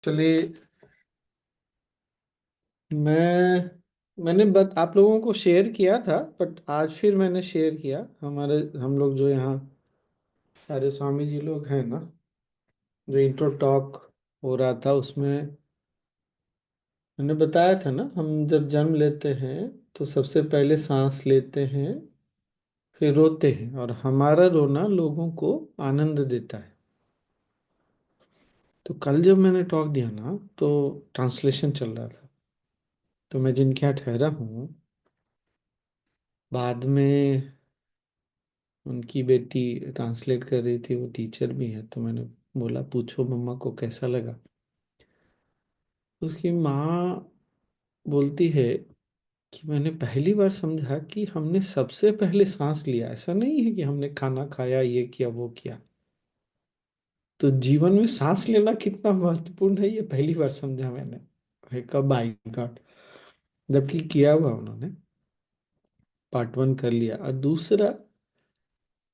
चलिए। मैंने आप लोगों को शेयर किया था, बट आज फिर मैंने शेयर किया। हम लोग जो यहाँ सारे स्वामी जी लोग हैं ना, जो इंट्रो टॉक हो रहा था उसमें मैंने बताया था ना, हम जब जन्म लेते हैं तो सबसे पहले सांस लेते हैं, फिर रोते हैं, और हमारा रोना लोगों को आनंद देता है। तो कल जब मैंने टॉक दिया ना, तो ट्रांसलेशन चल रहा था। तो मैं जिनके यहाँ ठहरा हूँ, बाद में उनकी बेटी ट्रांसलेट कर रही थी, वो टीचर भी है। तो मैंने बोला, पूछो मम्मा को कैसा लगा। उसकी माँ बोलती है कि मैंने पहली बार समझा कि हमने सबसे पहले सांस लिया। ऐसा नहीं है कि हमने खाना खाया, ये किया वो किया। तो जीवन में सांस लेना कितना महत्वपूर्ण है, ये पहली बार समझा मैंने। है कब आई गॉड, जबकि किया हुआ उन्होंने। पार्ट वन कर लिया। और दूसरा,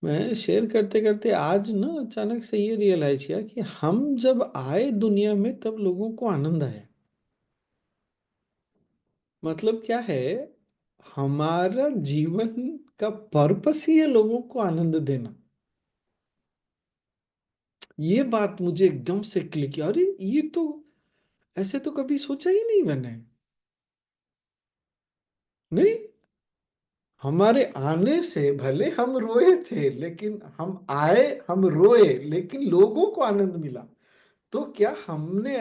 मैं शेयर करते करते आज ना अचानक से ये रियलाइज किया कि हम जब आए दुनिया में तब लोगों को आनंद आया। मतलब क्या है, हमारा जीवन का पर्पस ही है लोगों को आनंद देना। ये बात मुझे एकदम से क्लिक किया। अरे ये तो ऐसे तो कभी सोचा ही नहीं मैंने। नहीं, हमारे आने से भले हम रोए थे, लेकिन हम आए, हम रोए, लेकिन लोगों को आनंद मिला। तो क्या हमने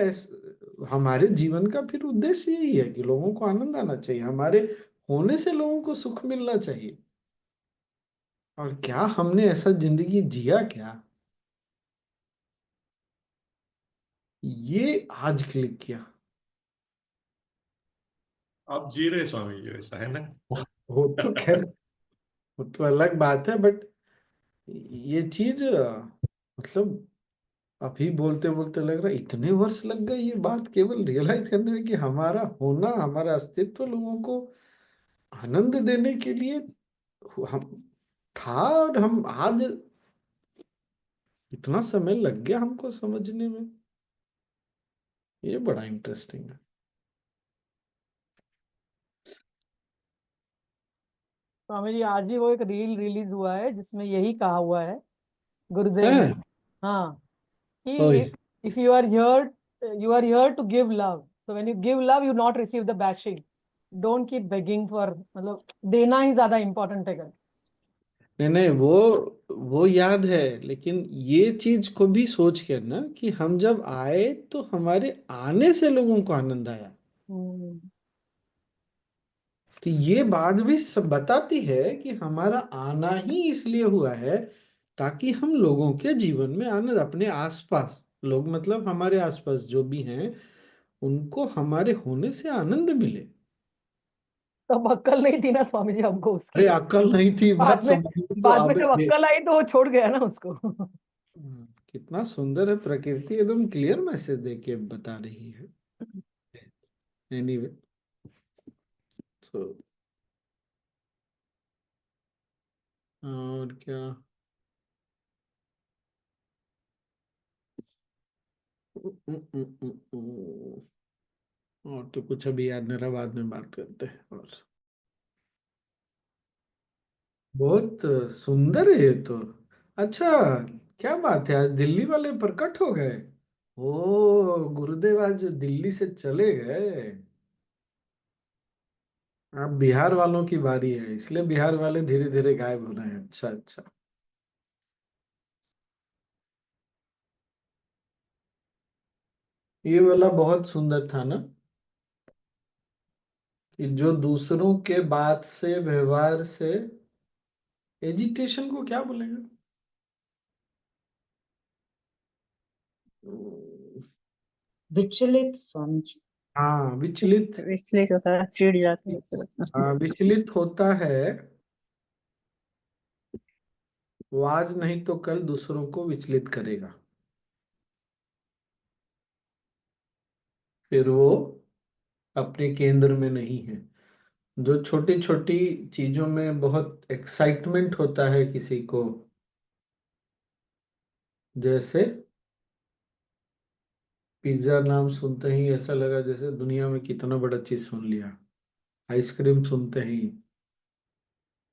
हमारे जीवन का फिर उद्देश्य यही है कि लोगों को आनंद आना चाहिए, हमारे होने से लोगों को सुख मिलना चाहिए। और क्या हमने ऐसा जिंदगी जिया क्या, ये आज क्लिक किया। आप जी रहे स्वामी जी, ऐसा है ना। वो तो खैर, वो तो अलग बात है, बट ये चीज मतलब अभी बोलते बोलते लग रहा है इतने वर्ष लग गए ये बात केवल रियलाइज करने में कि हमारा होना, हमारा अस्तित्व लोगों को आनंद देने के लिए हम था। और हम आज इतना समय लग गया हमको समझने में। ये बड़ा इंटरेस्टिंग स्वामी जी, आज ही वो एक रील रिलीज हुआ है जिसमें यही कहा हुआ है गुरुदेव ने। है। हाँ, कि ओए, if you are here to give love, so when you give love you not receive the bashing. Don't keep begging for, मतलब देना ही ज्यादा इंपॉर्टेंट है कर। नहीं नहीं, वो याद है, लेकिन ये चीज को भी सोच कर ना कि हम जब आए तो हमारे आने से लोगों को आनंद आया। हम्म। तो ये बात भी सब बताती है कि हमारा आना ही इसलिए हुआ है ताकि हम लोगों के जीवन में आनंद, अपने आसपास लोग, मतलब हमारे आसपास जो भी हैं, उनको हमारे होने से आनंद मिले। तब अक्कल नहीं थी ना स्वामी जी हमको उसकी। अरे अक्ल नहीं थी, बात बाद में समझ तो बाद में अब जब अक्कल आई तो वो छोड़ गया ना उसको। कितना सुंदर है प्रकृति, एकदम क्लियर मैसेज दे के बता रही है। एनीवे, तो और क्या। और तो कुछ अभी याद नहीं रहा, बाद में बात करते हैं। और बहुत सुंदर है ये तो। अच्छा, क्या बात है, आज दिल्ली वाले प्रकट हो गए। ओ, गुरुदेव आज दिल्ली से चले गए। अब बिहार वालों की बारी है, इसलिए बिहार वाले धीरे धीरे गायब हो रहे हैं। अच्छा अच्छा। ये वाला बहुत सुंदर था ना, कि जो दूसरों के बात से, व्यवहार से, एजिटेशन को क्या बोलेंगे। विचलित स्वामी जी। हाँ, विचलित। विचलित होता है, चिढ़ जाता है ऐसा। हाँ, विचलित होता है। वो आज नहीं तो कल दूसरों को विचलित करेगा। फिर वो अपने केंद्र में नहीं है। जो छोटी छोटी चीजों में बहुत एक्साइटमेंट होता है किसी को, जैसे पिज्जा नाम सुनते ही ऐसा लगा जैसे दुनिया में कितना बड़ा चीज सुन लिया। आइसक्रीम सुनते ही।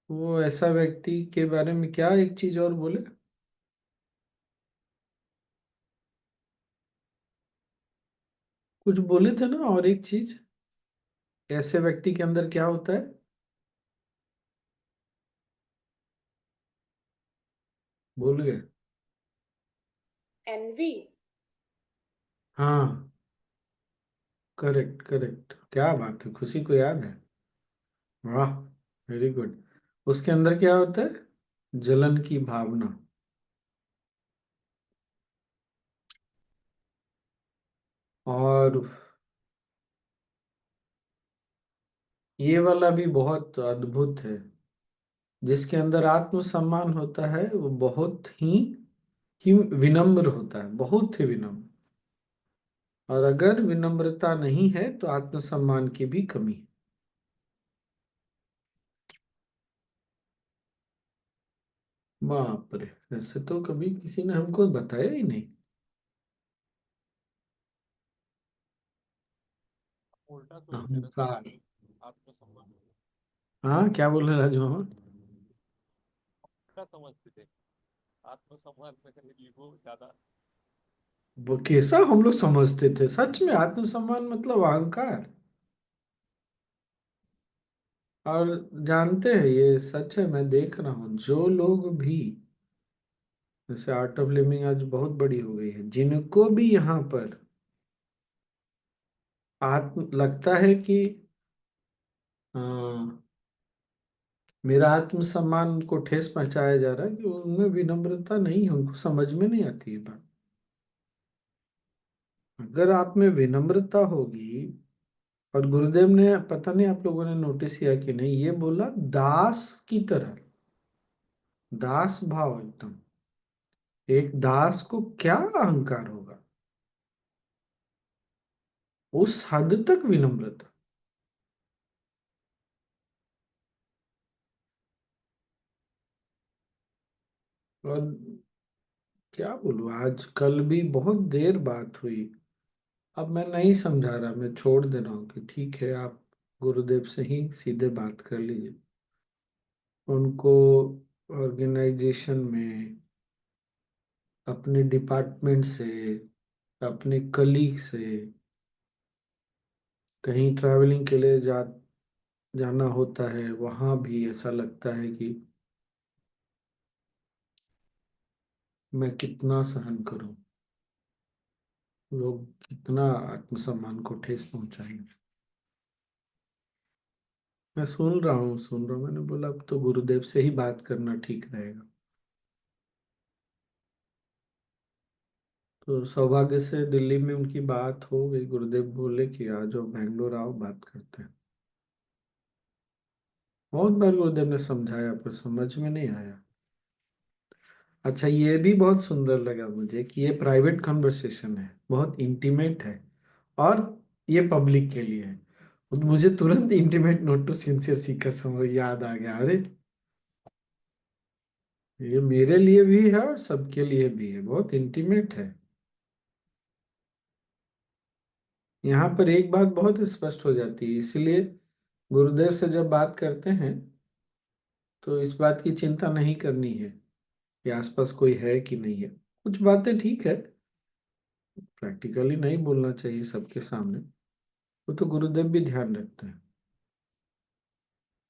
वो ऐसा व्यक्ति के बारे में क्या एक चीज और बोले? कुछ बोले थे ना, और एक चीज। ऐसे व्यक्ति के अंदर क्या होता है? भूल गए। एनवी। हाँ, करेक्ट करेक्ट, क्या बात है, खुशी को याद है। वाह, वेरी गुड। उसके अंदर क्या होता है? जलन की भावना। और ये वाला भी बहुत अद्भुत है। जिसके अंदर आत्मसम्मान होता है वो बहुत ही विनम्र होता है, बहुत ही विनम्र। और अगर विनम्रता नहीं है तो आत्मसम्मान की भी कमी। बाप रे, ऐसे तो कभी किसी ने हमको बताया ही नहीं। उल्टा सोचते ना सर। अहंकार। आत्मसम्मान हाँ, क्या बोल रहे राजू मामा? उल्टा समझते थे। आत्मसम्मान में ईगो ज्यादा। वो कैसा हम लोग समझते थे सच में आत्मसम्मान मतलब अहंकार। और जानते हैं ये सच है, मैं देख रहा हूँ जो लोग भी, जैसे आर्ट ऑफ लिविंग आज बहुत बड़ी हो गई है, जिनको भी यहाँ पर आत्म लगता है कि हाँ, मेरा आत्मसम्मान को ठेस पहुंचाया जा रहा है, कि उनमें विनम्रता नहीं है, उनको समझ में नहीं आती है बात। अगर आप में विनम्रता होगी, और गुरुदेव ने, पता नहीं आप लोगों ने नोटिस किया कि नहीं, ये बोला दास की तरह। दास भाव एकदम। एक दास को क्या अहंकार होगा? उस हद तक विनम्रता। और क्या बोलूं, आज कल भी बहुत देर बात हुई। अब मैं नहीं समझा रहा, मैं छोड़ दे रहा हूँ कि ठीक है, आप गुरुदेव से ही सीधे बात कर लीजिए। उनको ऑर्गेनाइजेशन में, अपने डिपार्टमेंट से, अपने कलीग से, कहीं ट्रैवलिंग के लिए जाना होता है, वहां भी ऐसा लगता है कि मैं कितना सहन करूं, लोग कितना आत्मसम्मान को ठेस पहुंचाएंगे। मैं सुन रहा हूँ सुन रहा हूँ, मैंने बोला अब तो गुरुदेव से ही बात करना ठीक रहेगा। तो सौभाग्य से दिल्ली में उनकी बात हो गई, गुरुदेव बोले कि आ जाओ बेंगलोर, आओ बात करते हैं। बहुत बार गुरुदेव ने समझाया पर समझ में नहीं आया। अच्छा, ये भी बहुत सुंदर लगा मुझे कि ये प्राइवेट कन्वर्सेशन है, बहुत इंटीमेट है, और ये पब्लिक के लिए है। तो मुझे तुरंत intimate note to sincere seeker समझ याद आ गया। अरे, ये मेरे लिए भी है और सबके लिए भी है, बहुत इंटीमेट है। यहाँ पर एक बात बहुत स्पष्ट हो जाती है, इसलिए गुरुदेव से जब बात करते हैं तो इस बात की चिंता नहीं करनी है कि आसपास कोई है कि नहीं है। कुछ बातें ठीक है, प्रैक्टिकली नहीं बोलना चाहिए सबके सामने, वो तो गुरुदेव भी ध्यान रखते हैं।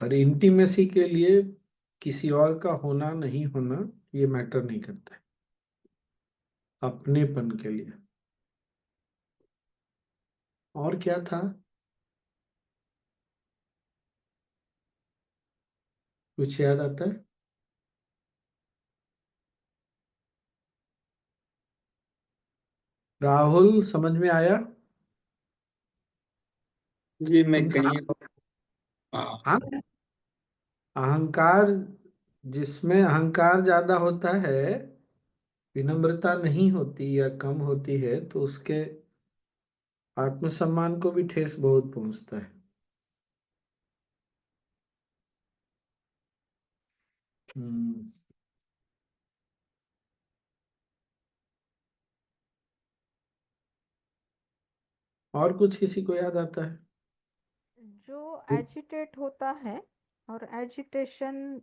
पर इंटीमेसी के लिए किसी और का होना नहीं होना ये मैटर नहीं करता है, अपनेपन के लिए। और क्या था? कुछ याद आता है? राहुल, समझ में आया? जी मैं उनका कहीं हाँ। हाँ, अहंकार, जिसमें अहंकार ज्यादा होता है, विनम्रता नहीं होती या कम होती है, तो उसके आत्मसम्मान को भी ठेस बहुत पहुंचता है। हम्म। और कुछ किसी को याद आता है? जो एजिटेट होता है और एजिटेशन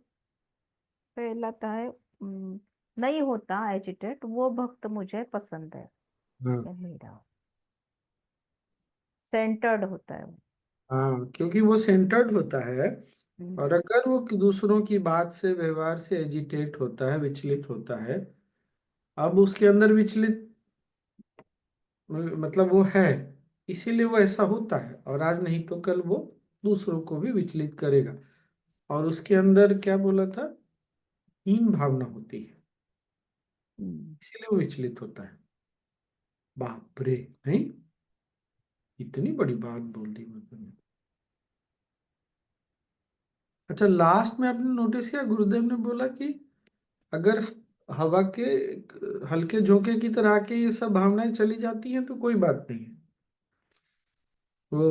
फैलाता है, नहीं होता एजिटेट, वो भक्त मुझे पसंद है। हाँ या मेरा सेंटर्ड होता है वो। हाँ, क्योंकि वो सेंटर्ड होता है। हम्म, और अगर वो दूसरों की बात से, व्यवहार से एजिटेट होता है, विचलित होता है, अब उसके अंदर विचलित मतलब वो है, इसीलिए वो ऐसा होता है। और आज नहीं तो कल वो दूसरों को भी विचलित करेगा। और उसके अंदर क्या बोला था, हीन भावना होती है, हम्म। इसीलिए वो विचलित होता है। बाप रे, नहीं, इतनी बड़ी बात बोल दी मतलब। अच्छा, लास्ट में आपने नोटिस किया गुरुदेव ने बोला कि अगर हवा के हल्के झोंके की तरह के ये सब भावनाएं चली जाती हैं तो कोई बात नहीं है वो।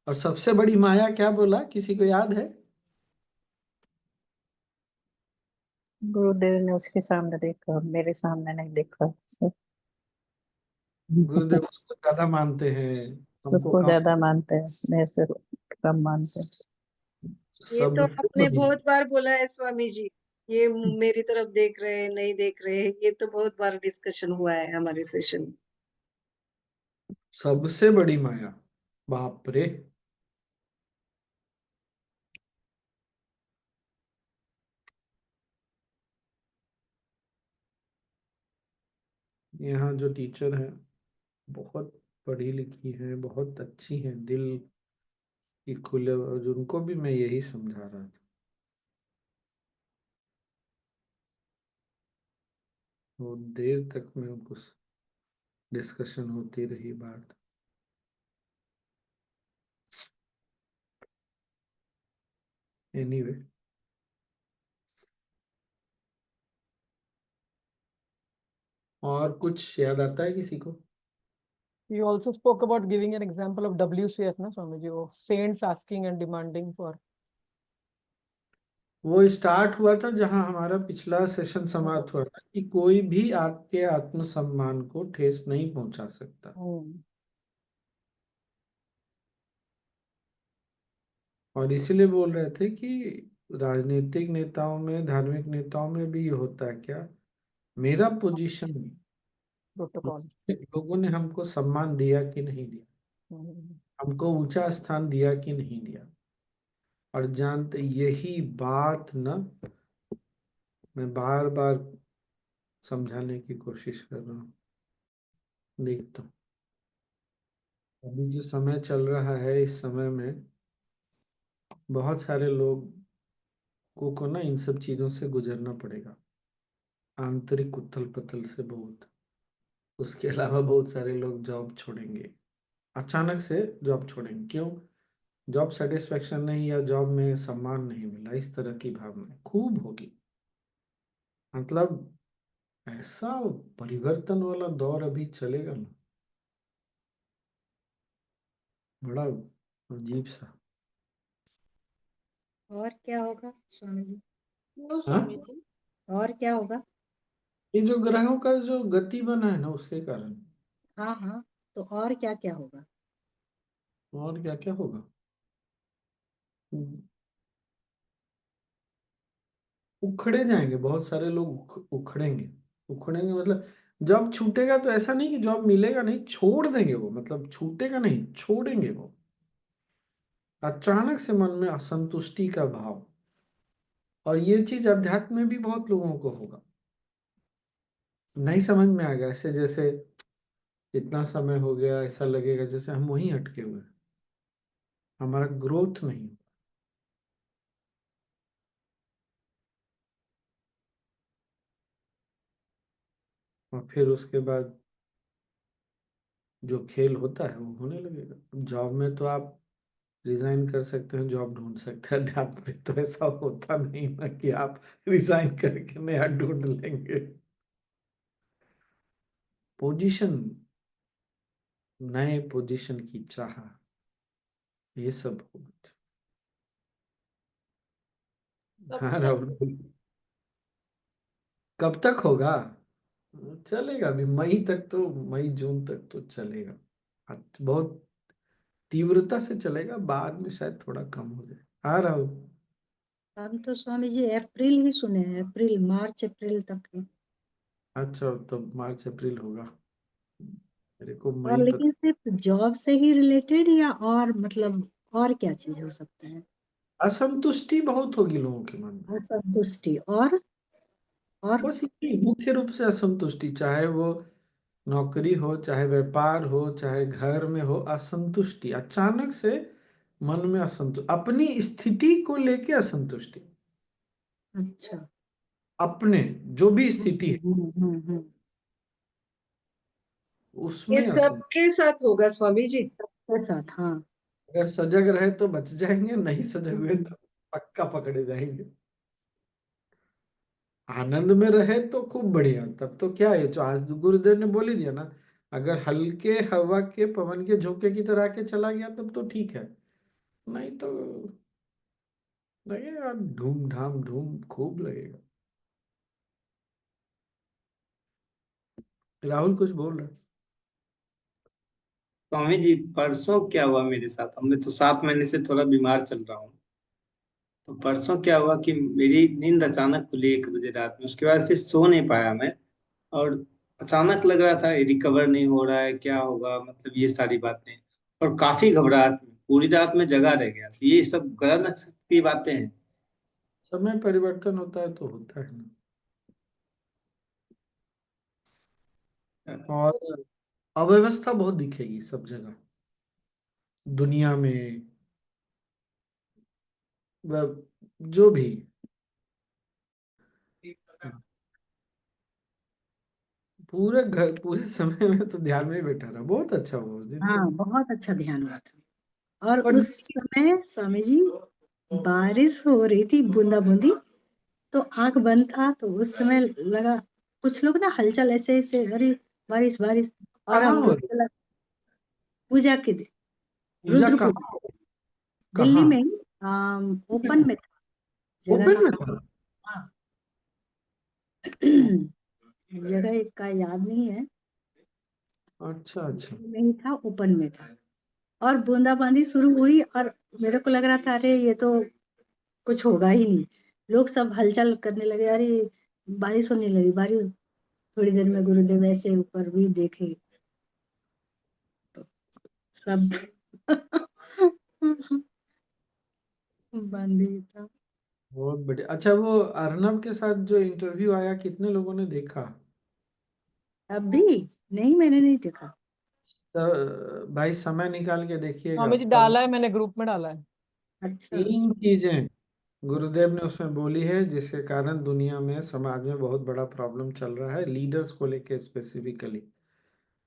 और सबसे बड़ी माया क्या बोला, किसी को याद है? गुरुदेव ने उसके सामने देखा, मेरे सामने नहीं देखा सर। गुरुदेव उसको ज्यादा मानते हैं, हमको उसको कम। ज्यादा मानते हैं, मेरे से कम मानते हैं। ये तो सबसे आपने बड़ी। बहुत बार बोला है स्वामी जी। ये मेरी तरफ देख रहे हैं, नहीं देख रहे हैं, ये तो बहुत बार डिस्कशन हुआ है हमारे सेशन में। सबसे बड़ी माया, बाप रे। यहाँ जो टीचर है बहुत पढ़ी लिखी है, बहुत अच्छी है, दिल की खुले, और उनको भी मैं यही समझा रहा था। वो देर तक में उनको डिस्कशन होती रही बात। एनीवे, और कुछ याद आता है किसी को? You also spoke about giving an example of WCF, na Swamiji, of saints asking and demanding for. वो स्टार्ट हुआ था जहां हमारा पिछला सेशन समाप्त हुआ था कि कोई भी आपके आत्मसम्मान को ठेस नहीं पहुंचा सकता। Hmm. और इसीलिए बोल रहे थे कि राजनीतिक नेताओं में, धार्मिक नेताओं में भी ये होता है क्या, मेरा पोजीशन, Protocol. लोगों ने हमको सम्मान दिया कि नहीं दिया, Hmm. हमको ऊंचा स्थान दिया कि नहीं दिया। और जानते, यही बात ना मैं बार बार समझाने की कोशिश कर रहा हूँ। देखता हूँ अभी जो समय चल रहा है, इस समय में बहुत सारे लोग को ना इन सब चीजों से गुजरना पड़ेगा, आंतरिक उथल पुथल से बहुत। उसके अलावा बहुत सारे लोग जॉब छोड़ेंगे, अचानक से जॉब छोड़ेंगे। क्यों? जॉब सेटिस्फेक्शन नहीं, या जॉब में सम्मान नहीं मिला, इस तरह की भावना खूब होगी। मतलब ऐसा परिवर्तन वाला दौर अभी चलेगा ना, बड़ा अजीब सा। और क्या होगा स्वामी जी? नो स्वामी हाँ, जी। और क्या होगा? ये जो ग्रहों का जो गति बना है ना, उसके कारण। हाँ हाँ, तो और क्या क्या होगा? और क्या क्या होगा, उखड़े जाएंगे बहुत सारे लोग, उखड़ेंगे। उखड़ेंगे मतलब जॉब छूटेगा तो ऐसा नहीं कि जॉब मिलेगा नहीं, छोड़ देंगे वो, मतलब छूटेगा नहीं, छोड़ेंगे वो। अचानक से मन में असंतुष्टि का भाव। और ये चीज अध्यात्म में भी बहुत लोगों को होगा, नहीं समझ में आएगा। ऐसे जैसे इतना समय हो गया, ऐसा लगेगा जैसे हम वहीं अटके हुए हैं, हमारा ग्रोथ नहीं। और फिर उसके बाद जो खेल होता है वो होने लगेगा। जॉब में तो आप रिजाइन कर सकते हैं, जॉब ढूंढ सकते हैं, अध्यात्म में तो ऐसा होता नहीं ना कि आप रिजाइन करके नया ढूंढ लेंगे। पोजीशन, नए पोजीशन की चाह, ये सब होगा। तब हाँ तक राहुल, कब तक होगा? चलेगा अभी मई तक तो, मई जून तक तो चलेगा। बहुत तीव्रता से चलेगा, बाद में शायद थोड़ा कम हो जाए। हाँ राहुल। हम तो स्वामी जी अप्रैल ही सुने हैं, अप्रैल मार्च अप्रैल तक है। अच्छा, तो मार्च अप्रैल होगा, मेरे को और मई पता। लेकिन सिर्फ जॉब से ही रिलेटेड या और मतलब और क्या चीज हो सकता है? असंतुष्टि बहुत होगी लोगों के मन में। असंतुष्टि और बस ये मुख्य रूप से असंतुष्टि, चाहे वो नौकरी हो, चाहे व्यापार हो, चाहे घर में हो, असंतुष्टि अचानक से मन में असंतुष्ट, अपनी स्थिति को लेके असंतुष्टि, अच्छा। अपने जो भी स्थिति है हम्म। ये उसमें असंतुष्टि। सबके साथ होगा स्वामी जी। सबके साथ, हाँ। अगर सजग रहे तो बच जाएंगे, नहीं सजग हुए तो पक्का पकड़े जाएंगे। आनंद में रहे तो खूब बढ़िया, तब तो क्या है, जो आज गुरुदेव ने बोल ही दिया ना, अगर हल्के हवा के पवन के झोंके की तरह के चला गया तब तो ठीक है, नहीं तो लगेगा धूम धाम धूम खूब लगेगा। राहुल कुछ बोल रहे स्वामी जी परसों क्या हुआ मेरे साथ, मैं तो 7 महीने से थोड़ा बीमार चल रहा हूँ। तो परसों क्या हुआ कि मेरी नींद अचानक खुली 1 बजे रात में, उसके बाद फिर सो नहीं पाया मैं। और अचानक लग रहा था रिकवर नहीं हो रहा है, क्या होगा, मतलब ये सारी बातें। और काफी घबराहट में पूरी रात में जगा रह गया। ये सब ग्रह नक्षत्र की बातें हैं। समय परिवर्तन होता है तो होता है ना। और अव्यवस्था बहुत दिखेगी सब जगह दुनिया में, वह जो भी। पूरे घर पूरे समय में तो ध्यान में ही बैठा रहा, बहुत अच्छा हुआ उस दिन तो। हाँ, बहुत अच्छा ध्यान हुआ था। और और उस समय स्वामी जी बारिश हो रही थी, बूंदा बूंदी। तो आंख बंद था तो उस समय लगा कुछ लोग ना हलचल ऐसे ऐसे, अरे बारिश बारिश। और कहाँ हम हो लोग रही? चला पूजा के दिन, पूजा रुद्र कहाँ पूजा हो रही? दिल्ली कहाँ? में ही, ओपन में था। जगह ओपन का में था? हाँ। जगह का याद नहीं है। अच्छा अच्छा। में ही था, ओपन में था। और बूंदाबांदी शुरू हुई और मेरे को लग रहा था अरे ये तो कुछ होगा ही नहीं। लोग सब हलचल करने लगे, अरे बारिश होने लगी बारिश। थोड़ी देर में गुरुदेव ऐसे ऊपर भी देखे तो सब बंद ही था। बहुत बढ़िया। अच्छा, वो अर्नब के साथ जो इंटरव्यू आया, कितने लोगों ने देखा? अभी नहीं, मैंने नहीं देखा। भाई समय निकाल के देखिएगा स्वामी जी तब। डाला है, मैंने ग्रुप में डाला है। अच्छा। 3 चीजें गुरुदेव ने उसमें बोली है जिसके कारण दुनिया में समाज में बहुत बड़ा प्रॉब्लम चल रहा है, लीडर्स को लेके स्पेसिफिकली।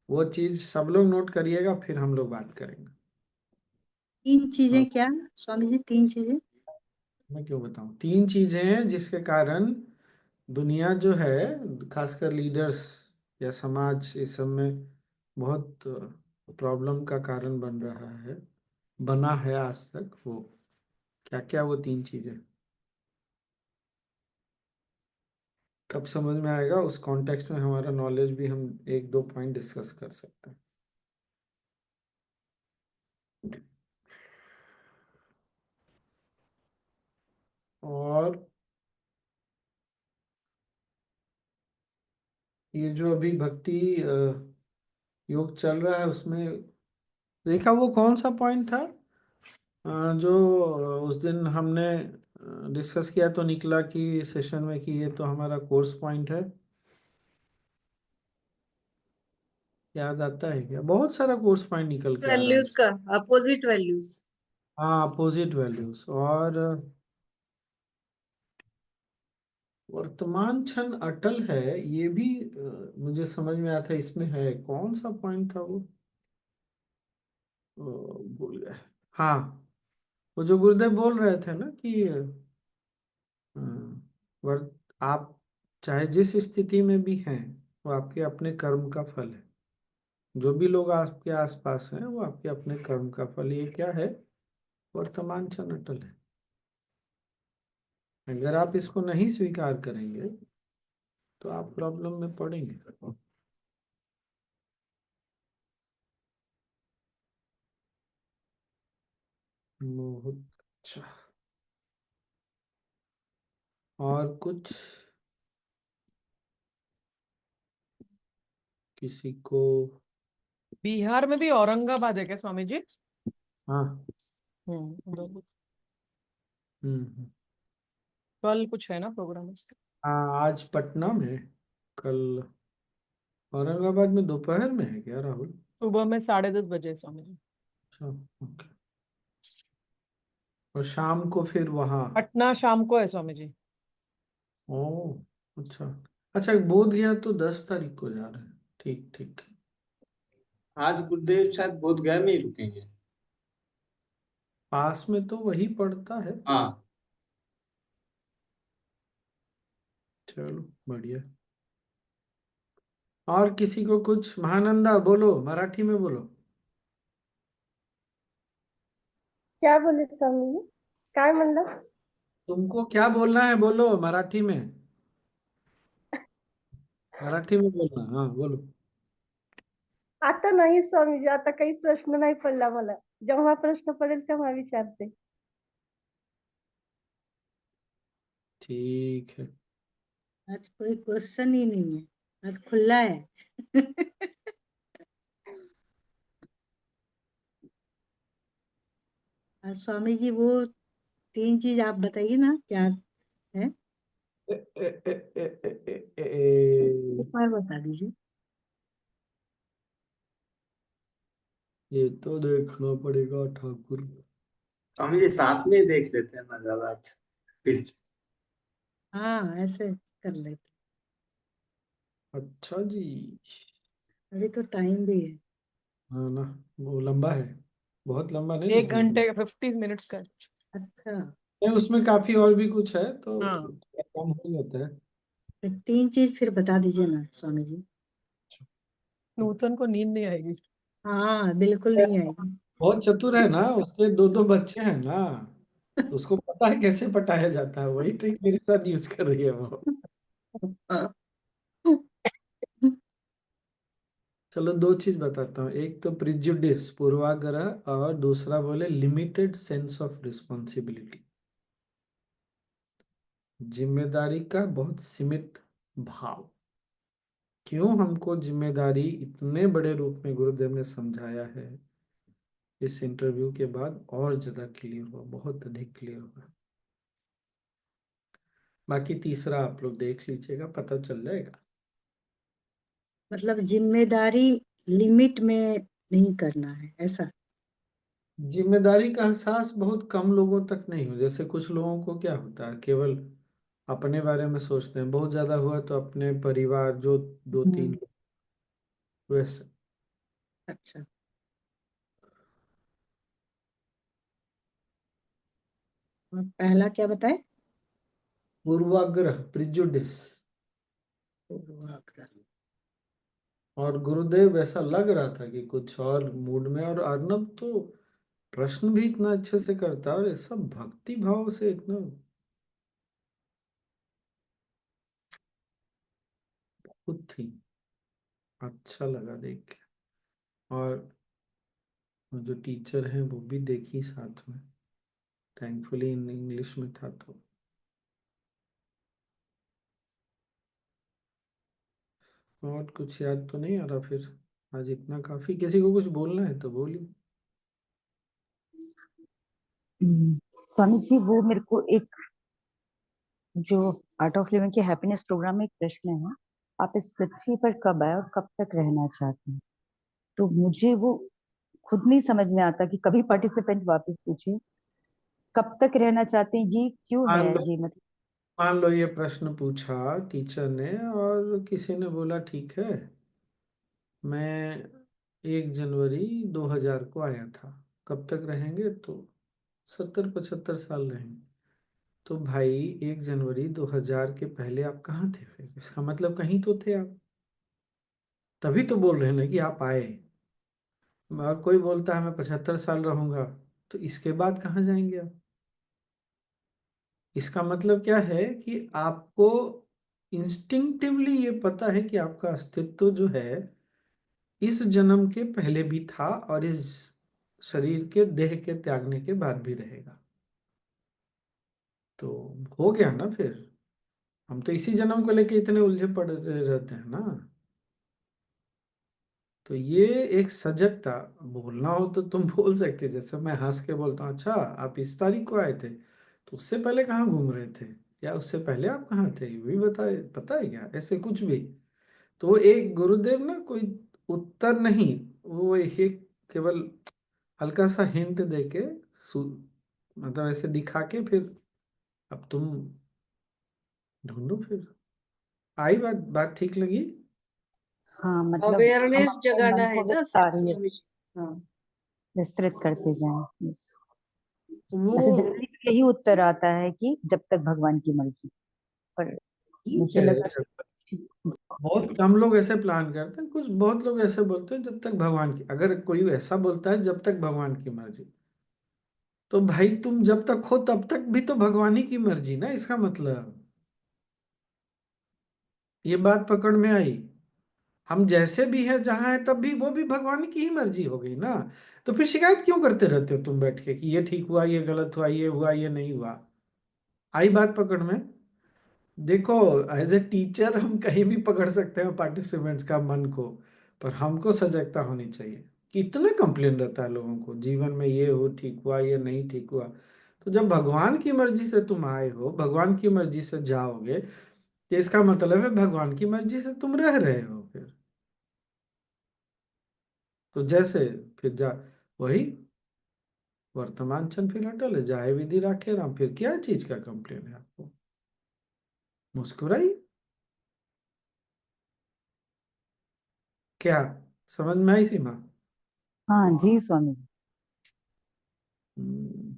वो चीज सब लोग नोट करिएगा, फिर हम लोग बात करेंगे। 3 चीजें हाँ, क्या स्वामी जी? 3 चीजें? मैं क्यों बताऊं? 3 चीजें हैं जिसके कारण दुनिया जो है, खासकर लीडर्स या समाज, इस सब में बहुत प्रॉब्लम का कारण बन रहा है, बना है आज तक। वो क्या क्या, वो 3 चीजें तब समझ में आएगा। उस कॉन्टेक्स्ट में हमारा नॉलेज भी, हम 1-2 पॉइंट डिस्कस कर सकते हैं। और ये जो अभी भक्ति योग चल रहा है उसमें देखा, वो कौन सा पॉइंट था जो उस दिन हमने डिस्कस किया, तो निकला कि सेशन में कि ये तो हमारा कोर्स पॉइंट है। याद आता है क्या? बहुत सारा कोर्स पॉइंट निकल के आ रहा है वैल्यूज इसमें। का, अपोजिट वैल्यूज। हाँ, अपोजिट वैल्यूज। और वर्तमान क्षण अटल है, ये भी मुझे समझ में आया था। इसमें है कौन सा पॉइंट था वो, भूल गया। हाँ, वो जो गुरुदेव बोल रहे थे ना कि वर्त आप चाहे जिस स्थिति में भी हैं, वो आपके अपने कर्म का फल है। जो भी लोग आपके आसपास हैं वो आपके अपने कर्म का फल। ये क्या है? वर्तमान क्षण अटल है। अगर आप इसको नहीं स्वीकार करेंगे तो आप प्रॉब्लम में पड़ेंगे। बहुत अच्छा। और कुछ किसी को? बिहार में भी औरंगाबाद है क्या स्वामी जी? हाँ। उधर हम्म। कल कुछ है ना प्रोग्राम उसका? हाँ, आज पटना में, कल औरंगाबाद में। दोपहर में है क्या राहुल? सुबह में 10:30 बजे है स्वामी जी। अच्छा, ओके। और शाम को फिर वहाँ? पटना शाम को है स्वामी जी। ओ, अच्छा। अच्छा, बोध गया तो 10 तारीख को जा रहे हैं। ठीक ठीक। आज गुरुदेव शायद बोध गया में ही रुकेंगे। पास में तो वही पड़ता है। हाँ। चलो बढ़िया। और किसी को कुछ? महानंदा बोलो, मराठी में बोलो। क्या बोले स्वामी जी? काय म्हणलं? तुमको क्या बोलना है बोलो मराठी में। मराठी में बोलना, हाँ बोलो। आता नाही स्वामीजी, आता काही प्रश्न नाही पडला मला. जेव्हा प्रश्न पडेल तेव्हा विचारते. ठीक है। आज कोई क्वेश्चन ही नहीं है, आज खुला है। आज स्वामी जी वो 3 चीज आप बताइए ना, क्या है? ए, ए, ए, ए, ए, ए, ए, एक बार बता दीजिए। ये तो देखना पड़ेगा ठाकुर। स्वामी जी साथ में ही देख लेते हैं ना, ज्यादा अच्छा फिर से। हाँ, ऐसे कर लेते। अच्छा जी। अभी तो टाइम भी है। हाँ ना, वो लंबा है, बहुत लंबा नहीं 1 घंटे लिखेगा। का 50 मिनट्स का। अच्छा, नहीं, उसमें काफी और भी कुछ है तो हाँ, काम हो जाता है। फिर 3 चीज फिर बता दीजिए ना स्वामी जी। नूतन को नींद नहीं आएगी। हाँ, बिल्कुल नहीं आएगी। बहुत चतुर है ना, उसके दो दो बच्चे हैं ना, उसको पता है कैसे पटाया जाता है। वही ट्रिक मेरे साथ यूज कर रही है वो। चलो, दो चीज बताता हूँ। एक तो प्रिजुडिस, पूर्वाग्रह, और दूसरा बोले लिमिटेड सेंस ऑफ रिस्पॉन्सिबिलिटी, जिम्मेदारी का बहुत सीमित भाव। क्यों हमको जिम्मेदारी इतने बड़े रूप में गुरुदेव ने समझाया है, इस इंटरव्यू के बाद और ज्यादा क्लियर हुआ, बहुत अधिक क्लियर हुआ। बाकी तीसरा आप लोग देख लीजिएगा, पता चल जाएगा। मतलब जिम्मेदारी लिमिट में नहीं करना है, ऐसा? जिम्मेदारी का एहसास बहुत कम लोगों तक नहीं हो। जैसे कुछ लोगों को क्या होता है, केवल अपने बारे में सोचते हैं, बहुत ज्यादा हुआ तो अपने परिवार, जो दो तीन हम्म। लोग, वैसे। अच्छा, और पहला क्या बताए? पूर्वाग्रह, प्रिजुडिस। पूर्वाग्रह। और गुरुदेव ऐसा लग रहा था कि कुछ और मूड में, और अर्नब तो प्रश्न भी इतना अच्छे से करता है, और ये सब भक्ति भाव से इतना खुद थी। अच्छा लगा देख के। और वो जो टीचर हैं वो भी देखी साथ में, थैंकफुली इन इंग्लिश में था तो। और कुछ याद तो नहीं आ रहा फिर। आज इतना काफी। किसी को कुछ बोलना है तो बोलिए। स्वामी जी, वो मेरे को एक जो आर्ट ऑफ लिविंग के हैप्पीनेस प्रोग्राम में एक प्रश्न है, आप इस पृथ्वी पर कब आए और कब तक रहना चाहते हैं? तो मुझे वो खुद नहीं समझ में आता कि कभी पार्टिसिपेंट वापस पूछे कब तक रहना चाहते हैं जी, क्यों मान है लो जी, मतलब। मान लो ये प्रश्न पूछा टीचर ने, और किसी ने बोला ठीक है, मैं 1 जनवरी 2000 को आया था, कब तक रहेंगे? तो 70-75 साल रहेंगे। तो भाई, 1 जनवरी 2000 के पहले आप कहाँ थे? फिर इसका मतलब कहीं तो थे आप, तभी तो बोल रहे हैं ना कि आप आए। और कोई बोलता है मैं 75 साल रहूंगा, तो इसके बाद कहाँ जाएंगे आप? इसका मतलब क्या है कि आपको इंस्टिंक्टिवली ये पता है कि आपका अस्तित्व जो है इस जन्म के पहले भी था, और इस शरीर के देह के त्यागने के बाद भी रहेगा। तो हो गया ना फिर। हम तो इसी जन्म को लेके इतने उलझे पड़े रहते हैं ना। तो ये एक सजगता, बोलना हो तो तुम बोल सकते, जैसे मैं हंस के बोलता हूँ, अच्छा आप इस तारीख को आए थे, तो उससे पहले कहाँ घूम रहे थे, या उससे पहले आप कहाँ थे, ये भी बताए, पता है क्या, ऐसे कुछ भी। तो एक गुरुदेव ना कोई उत्तर नहीं, वो एक केवल हल्का सा हिंट दे के मतलब ऐसे दिखा के, फिर अब तुम ढूंढो फिर। आई बात, बात ठीक लगी? हाँ मतलब हम अवेयरनेस अपने जगाना मन है को ना विस्तारित स्वामी जी। हाँ, विस्तृत करते जाएं। वो अच्छा, जनरली तो यही उत्तर आता है कि जब तक भगवान की मर्जी, पर ठीक मुझे है। लगा बहुत कम लोग ऐसे प्लान करते हैं, कुछ बहुत लोग ऐसे बोलते हैं जब तक भगवान की, अगर कोई ऐसा बोलता है जब तक भगवान की मर्जी, तो भाई तुम जब तक हो तब तक भी तो भगवान ही की मर्जी ना, इसका मतलब। ये बात पकड़ में आई? हम जैसे भी हैं, जहां है, तब भी वो भी भगवान की ही मर्जी हो गई ना। तो फिर शिकायत क्यों करते रहते हो तुम बैठ के कि ये ठीक हुआ, ये गलत हुआ, ये हुआ, ये नहीं हुआ? आई बात पकड़ में? देखो, एज ए टीचर हम कहीं भी पकड़ सकते हैं पार्टिसिपेंट्स का मन को, पर हमको सजगता होनी चाहिए। कितना कंप्लेन रहता है लोगों को जीवन में, ये हो ठीक हुआ, ये नहीं ठीक हुआ। तो जब भगवान की मर्जी से तुम आए हो, भगवान की मर्जी से जाओगे, तो इसका मतलब है भगवान की मर्जी से तुम रह रहे हो फिर। तो जैसे फिर जा, वही वर्तमान क्षण फिर अटल है, जाए विधि राखे राम, फिर क्या चीज का कंप्लेन है आपको? मुस्कुराइए। क्या समझ में आई सीमा? हाँ जी स्वामी जी। हम्म,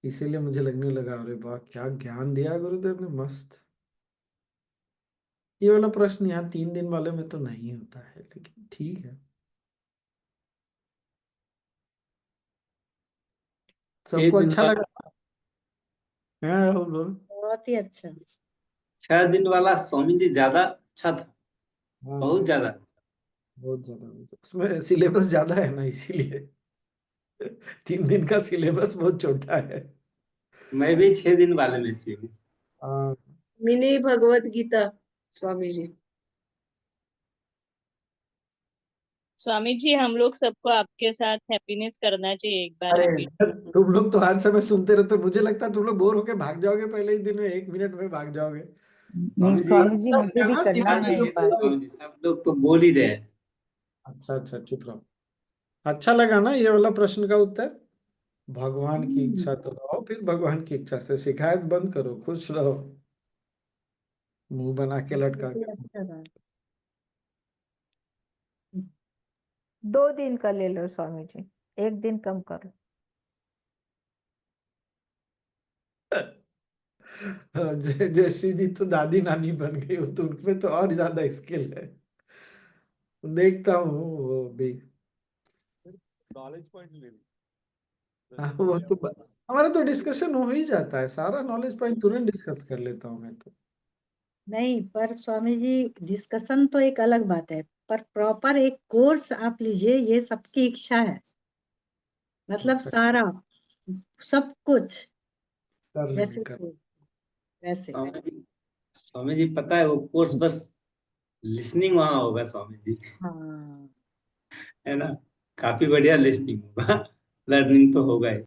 इसीलिए मुझे लगने लगा, अरे वाह क्या ज्ञान दिया गुरुदेव ने, मस्त। ये वाला प्रश्न यहाँ 3 दिन वाले में तो नहीं होता है, लेकिन ठीक है। छह सबको दिन अच्छा वाला लगा? हाँ राहुल बोल। बहुत ही अच्छा। 6 दिन वाला स्वामी जी ज्यादा अच्छा था, हाँ बहुत ज्यादा। बहुत ज्यादा, उसमें सिलेबस ज्यादा है ना, इसीलिए 3 दिन का सिलेबस बहुत छोटा है। मैं भी 6 दिन वाले में से हूँ। हाँ। मिनी भगवत गीता स्वामी जी। स्वामी जी, हम लोग सबको आपके साथ हैप्पीनेस करना चाहिए एक बार अरे रिपीट। तुम लोग तो हर समय सुनते रहते हो, मुझे लगता है तुम लोग बोर होके भाग जाओगे, पहले ही दिन में 1 मिनट में भाग जाओगे। नहीं स्वामी जी स्वामी जी, सब मुझे भी गाना करना सीमा है ने जो एक बार। बोला स्वामी जी सब लोग तो बोल ही रहे हैं। अच्छा अच्छा, चुप रहो। अच्छा लगा ना ये वाला प्रश्न का उत्तर? भगवान की इच्छा तो रहो, फिर भगवान की इच्छा से शिकायत बंद करो, खुश रहो, मुंह बना के लटका बिल्कुल के। अच्छा था। 2 दिन का ले लो स्वामी जी, 1 दिन कम करो। जयश्री जी तो दादी नानी बन गई, वो तो उनमें तो और ज्यादा स्किल है। देखता हूँ वो भी। नॉलेज पॉइंट ले ली हाँ, जैसे वो कि तो हमारा तो डिस्कशन हो ही जाता है, सारा नॉलेज पॉइंट तुरंत डिस्कस कर लेता हूँ मैं तो। नहीं, पर स्वामी जी डिस्कशन तो एक अलग बात है, पर प्रॉपर एक कोर्स आप लीजिए, ये सबकी इच्छा है। मतलब अच्छा, सारा सब कुछ कर लेंगे जैसे कर। कोर्स वैसे। स्वामी जी पता है वो कोर्स बस लिसनिंग वहाँ होगा स्वामी जी, हाँ। है ना। काफी बढ़िया लिसनिंग होगा, लर्निंग तो होगा ही।